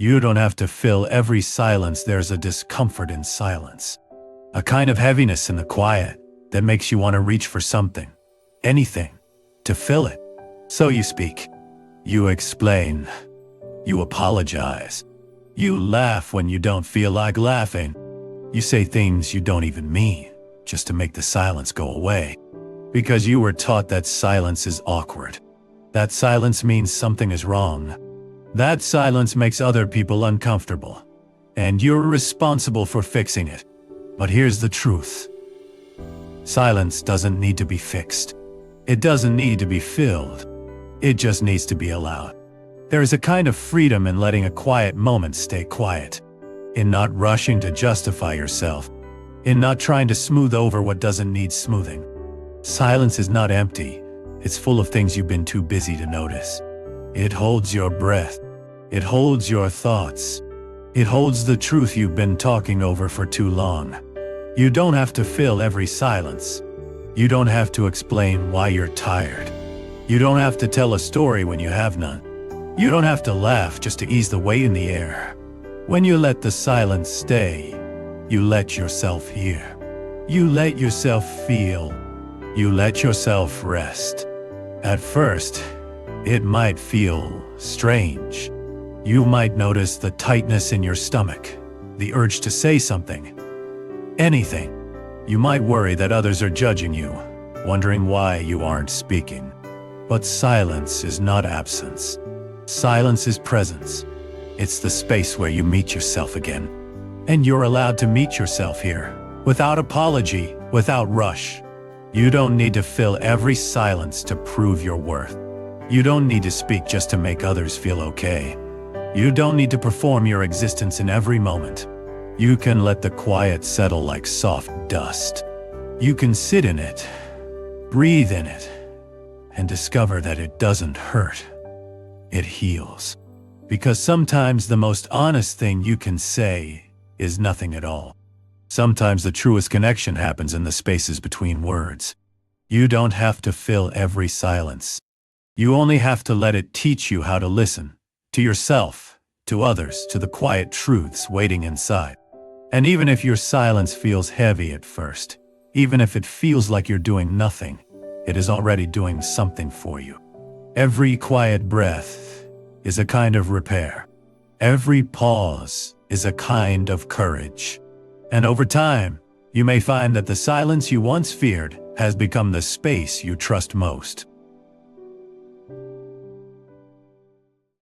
You don't have to fill every silence. There's a discomfort in silence, a kind of heaviness in the quiet that makes you want to reach for something, anything, to fill it. So you speak. You explain. You apologize. You laugh when you don't feel like laughing. You say things you don't even mean, just to make the silence go away. Because you were taught that silence is awkward. That silence means something is wrong. That silence makes other people uncomfortable. And you're responsible for fixing it. But here's the truth. Silence doesn't need to be fixed. It doesn't need to be filled. It just needs to be allowed. There is a kind of freedom in letting a quiet moment stay quiet. In not rushing to justify yourself. In not trying to smooth over what doesn't need smoothing. Silence is not empty. It's full of things you've been too busy to notice. It holds your breath. It holds your thoughts. It holds the truth you've been talking over for too long. You don't have to fill every silence. You don't have to explain why you're tired. You don't have to tell a story when you have none. You don't have to laugh just to ease the weight in the air. When you let the silence stay, you let yourself hear. You let yourself feel. You let yourself rest. At first, it might feel strange. You might notice the tightness in your stomach, the urge to say something, anything. You might worry that others are judging you, wondering why you aren't speaking. But silence is not absence. Silence is presence. It's the space where you meet yourself again. And you're allowed to meet yourself here, without apology, without rush. You don't need to fill every silence to prove your worth. You don't need to speak just to make others feel okay. You don't need to perform your existence in every moment. You can let the quiet settle like soft dust. You can sit in it, breathe in it, and discover that it doesn't hurt. It heals. Because sometimes the most honest thing you can say is nothing at all. Sometimes the truest connection happens in the spaces between words. You don't have to fill every silence. You only have to let it teach you how to listen. To yourself, to others, to the quiet truths waiting inside. And even if your silence feels heavy at first, even if it feels like you're doing nothing, it is already doing something for you. Every quiet breath is a kind of repair. Every pause is a kind of courage. And over time, you may find that the silence you once feared has become the space you trust most.